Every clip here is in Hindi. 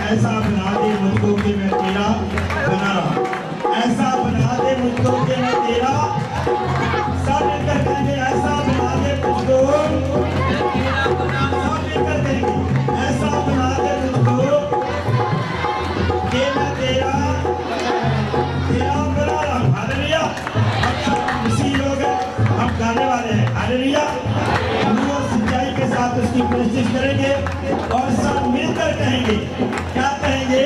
ऐसा बना दे मुझको कि मैं तेरा बना रहा, ऐसा बना दे मुझको कि मैं तेरा, सब मिलकर कहेंगे ऐसा बना दे मुझको, सब मिलकर कहेंगे ऐसा बना दे मुझको कि मैं तेरा बना रहा। हालेलुया। हम इसी लोग हैं, हम गाने वाले हैं। हालेलुया। हम लोग सच्चाई के साथ उसकी कोशिश करेंगे और सब मिलकर कहेंगे, क्या कहेंगे?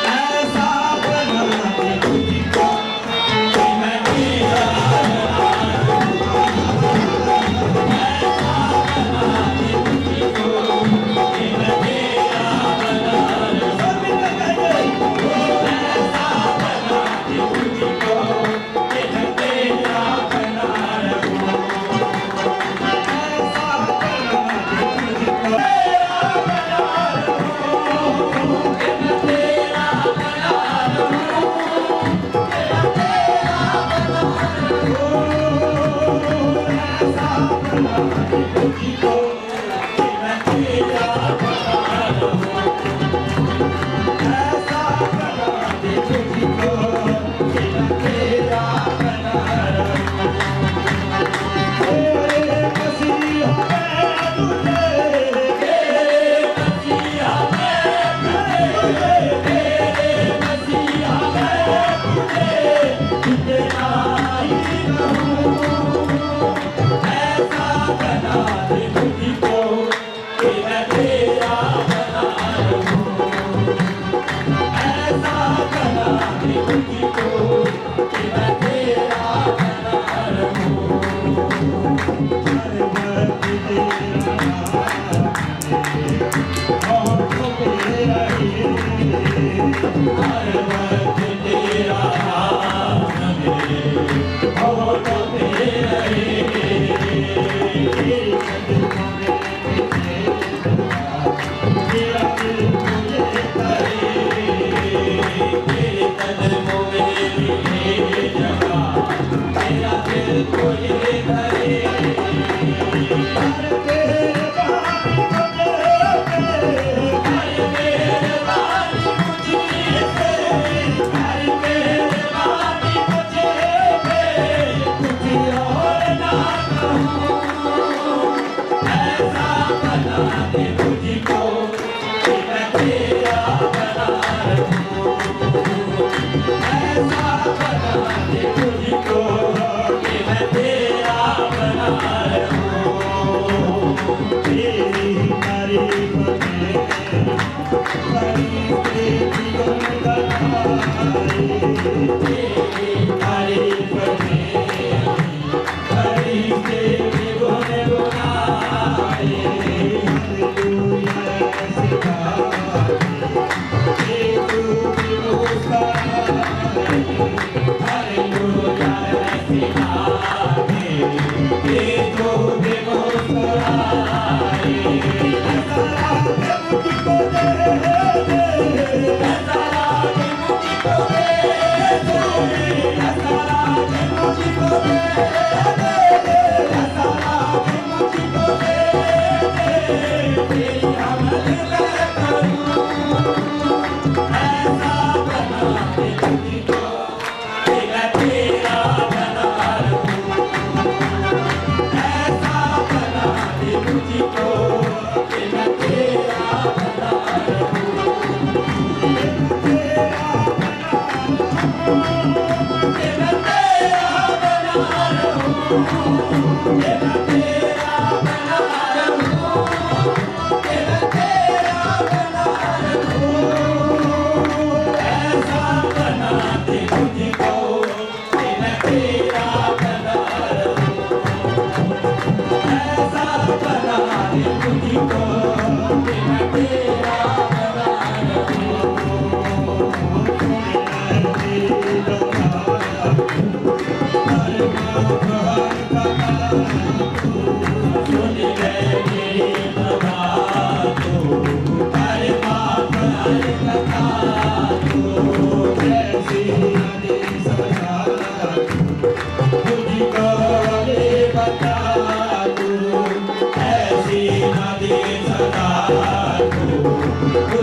ऐसा बना दे मुझको कि मैं तेरा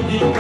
Thank you.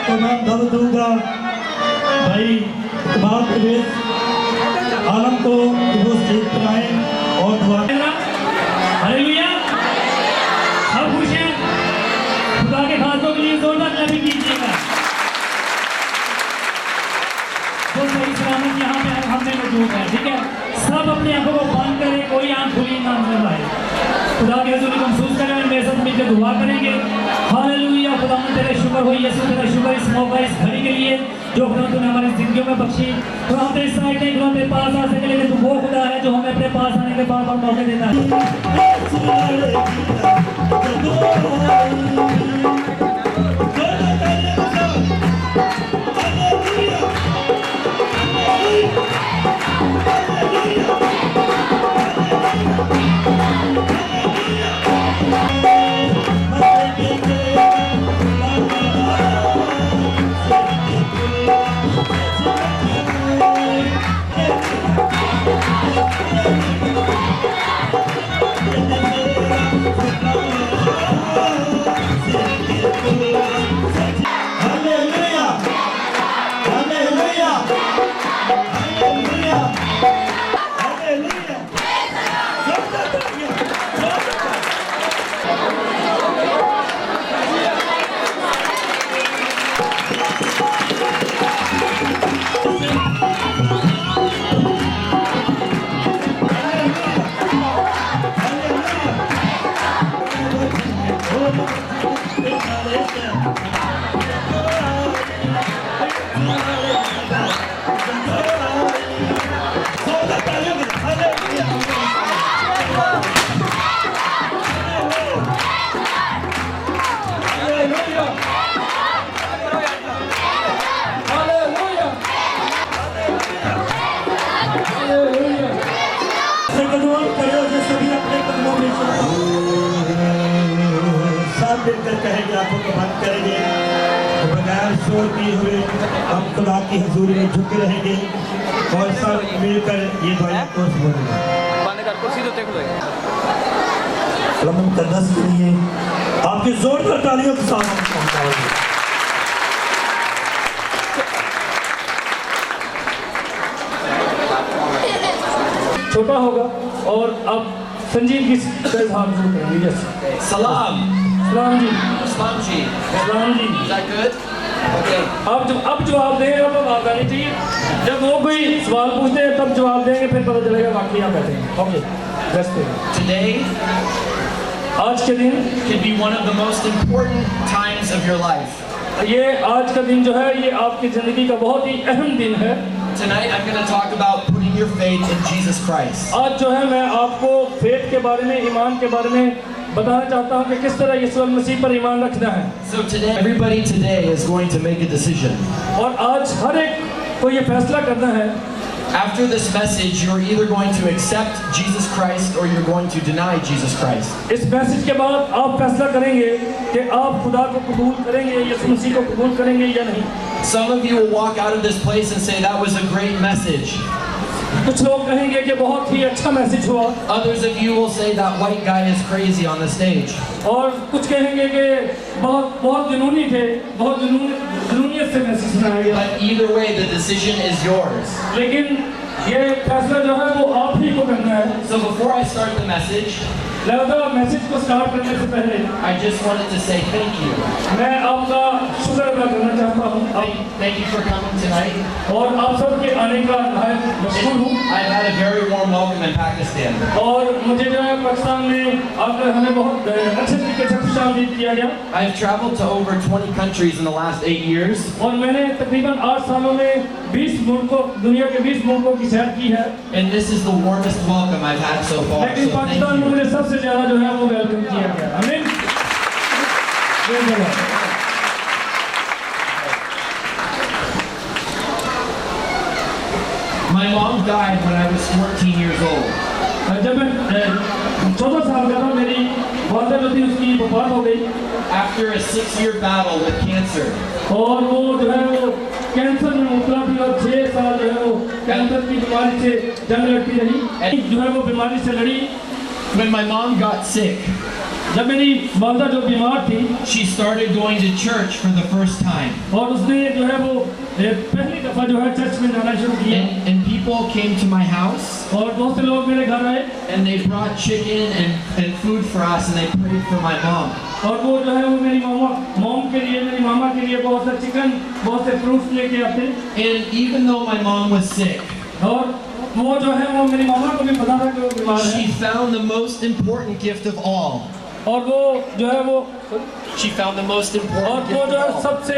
तो मैं दम दूंगा भाई तमाम आलम को वो स्टेज पर आए और दुआ। हालेलुया, सब खुश हैं। खुदा के खासों के लिए जोरदार ताली कीजिएगा। तो सही सलामत यहाँ पे हमने मौजूद है, ठीक है। सब अपनी आंखों को बंद करें, कोई आंख खुली ना नजर आए। खुदा के हुजूर को महसूस करें और मेरे साथ मिलकर दुआ करेंगे। हालेलुया, खुदा तेरे शुक्र हो यीशु, तेरा शुक्र इस मौका इस घड़ी के लिए जो खुदा तूने हमारी जिंदगियों में बख्शी। तो हम तेरे साइड नहीं, खुदा तेरे पास आ सके, लेकिन तू वो खुदा है जो हमें अपने पास आने के बाद मौके देता है। मिलकर कहेंगे, आंखों को बंद करेंगे, बगैर शोर किए हुए हम खुदा की हजूरी में झुके रहेंगे और सब मिलकर ये दुआ कोर्स बोलेंगे। मुक़द्दस के लिए आपकी जोरदार तालियों के साथ छोटा होगा। और अब संजीव की इजहार करेंगे। Salam. सलाम जी। Salam ji. सलाम जी। Is that good? अब जवाब देंगे, अब आवाज आनी चाहिए। जब वो कोई सवाल पूछते हैं तब जवाब देंगे, फिर पता चलेगा वाकई आप बैठे हैं। ओके, Today आज के दिन can be one of the most important times of your life. ये आज का दिन जो है ये आपकी जिंदगी का बहुत ही अहम दिन है। Tonight I'm going to talk about putting your faith in Jesus Christ. आज जो है मैं आपको फेथ के बारे में, ईमान के बारे में बताना चाहता हूँ कि किस तरह यीशु मसीह पर ईमान रखना है। So today, everybody today is going to make a decision. और आज हर एक को ये फैसला करना है। After this message, you're either going to accept Jesus Christ or you're going to deny Jesus Christ. इस मैसेज के बाद आप फैसला करेंगे कि आप खुदा को कबूल करेंगे, यीशु मसीह को कबूल करेंगे या नहीं। Some of you will walk out of this place and say that was a great message. कुछ लोग कहेंगे कि बहुत ही अच्छा मैसेज हुआ। Others of you will say that white guy is crazy on the stage. और कुछ कहेंगे कि बहुत जुनूनी थे, बहुत जुनूनियत से मैसेज सुनाया गया। But either way, the decision is yours. लेकिन ये फैसला जो है वो आप ही को करना है। So before I start the message, लिहाजा मैसेज को स्टार्ट करने से पहले I just wanted to say thank you. मैं आपका शुक्र अदा करना चाहता हूँ। Thank you for coming tonight. और आप सबके आने का मशहूर हूँ। I've had a very warm welcome in Pakistan. और मुझे जो है पाकिस्तान में आकर हमें बहुत अच्छे तरीके से खुशामदीद किया गया। I've traveled to over 20 countries in the last 8 years. और मैंने तकरीबन 8 सालों में 20 मुल्कों, दुनिया के 20 मुल्कों की सैर की है। And this is the warmest welcome I've had so far. लेकिन So thank पाकिस्तान में you. मुझे सबसे ज़्यादा जो है वो वेलकम किया गया। आमीन। My mom died when I was 14 years old. जब मैं 14 साल का था मेरी वालिदा जो थी उसकी वफात हो गई। After a 6-year battle with cancer. और वो जो है वो कैंसर में मुबतला थी और 6 साल जो है वो कैंसर की बीमारी से जंग लड़ती रही। जो है वो बीमारी से लड़ी। When my mom got sick, जब मेरी वालिदा जो बीमार थी, she started going to church for the first time. और उसने जो है वो पहली दफा जो है चर्च में जाना शुरू किया। And people came to my house. और बहुत से लोग मेरे घर आए। And they brought chicken and food for us and they prayed for my mom. और वो जो है वो मेरी मॉम के लिए, मेरी मामा के लिए बहुत सा चिकन, बहुत से फ्रूट्स लेके आते। And even though my mom was sick, और वो जो है वो मेरी मामा को भी पता था कि वो बीमार है। she found the most important gift of all. और वो जो है वो She found the most और important वो gift जो है of all. सबसे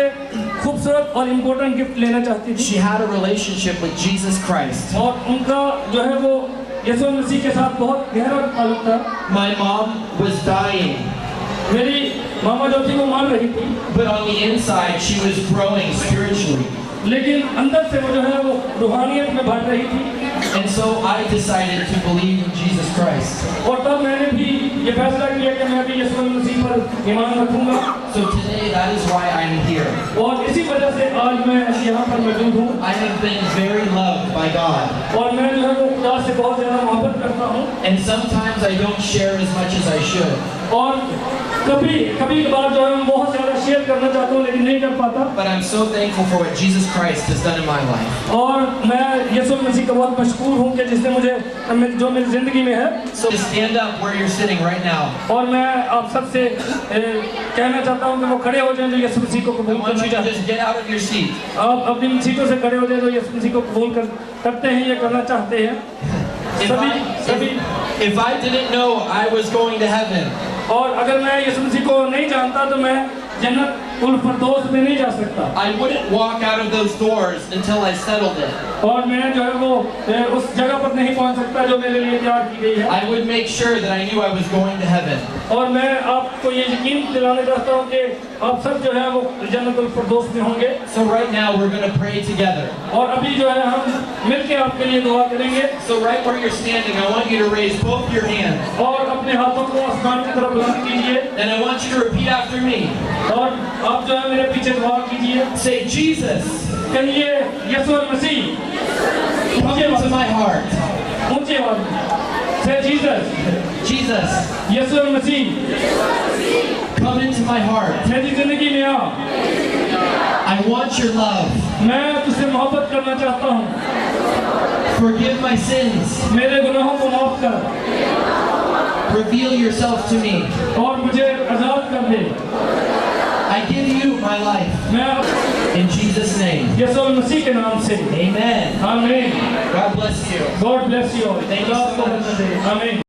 खूबसूरत और इम्पोर्टेंट गिफ्ट लेना चाहती थी। She had a relationship with Jesus Christ. और उनका जो है वो यीशु मसीह के साथ बहुत गहरा ताल्लुक था। My mom was dying, मेरी मामा जो थी वो मर रही थी, but on the inside she was growing spiritually. लेकिन अंदर से वो जो है वो रूहानियत में बढ़ रही थी। And so I decided to believe in Jesus Christ. और तब मैंने भी ये फैसला किया कि मैं भी यीशु मसीह पर ईमान रखूंगा। So today that is why I'm here. और इसी वजह से आज मैं यहाँ पर मौजूद हूँ। I have been very loved by God. और मैं जो है वो खुदा से बहुत ज़्यादा मोहब्बत करता हूँ। And sometimes I don't share as much as I should. और कभी कभार जो है मैं बहुत ज़्यादा शेयर करना चाहता हूँ लेकिन नहीं कर पाता। But I'm so thankful for what Jesus Christ has done in my life. और मैं यीशु मसीह का बहुत मशकूर हूँ कि जिसने मुझे जो मेरी ज़िंदगी में है। So stand up where you're sitting right now. और मैं आप सबसे कहना चाहता हूँ कि वो खड़े हो जाएं जो यीशु मसीह को I कबूल want करना you to चाहते just get out of your seat. हैं। आप अपनी सीटों से खड़े हो जाएं जो यीशु मसीह को कबूल करते हैं या करना चाहते हैं। If I didn't know I was going to heaven, और अगर मैं यीशु मसीह को नहीं जानता तो मैं जन्नत उल फरदौस में नहीं जा सकता। I wouldn't walk out of those doors until I settled it. और मैं जो है वो उस जगह पर नहीं पहुंच सकता जो मेरे लिए तैयार की गई है। I would make sure that I knew I was going to heaven. और मैं आपको ये यकीन दिलाना चाहता हूँ कि आप सब जो है वो जन्नत उल फरदौस में होंगे। So right now we're going to pray together. और अभी जो है हम मिलके आपके लिए दुआ करेंगे। So right where you're standing, I want you to raise both your hands. और अपने हाथों को आसमान की तरफ बुलंद कीजिए। And I want you to repeat after me. और आप जो है मेरे पीछे दुआ कीजिए। Say, Jesus, कहिए यीशु मसीह come into my heart. ऊंचे आवाज में। Say Jesus, Jesus, Yeshu Masih come into my heart. मेरी जिंदगी में आ। I want your love. मैं तुझसे मोहब्बत करना चाहता हूँ। Forgive my sins. मेरे गुनाहों को माफ कर Reveal yourself to me. और मुझे आजाद कर दे। I give you my life. मैं In Jesus' name. यीशु मसीह के नाम से Amen. आमीन। God bless you. God bless you all। Thank you so much. आमीन।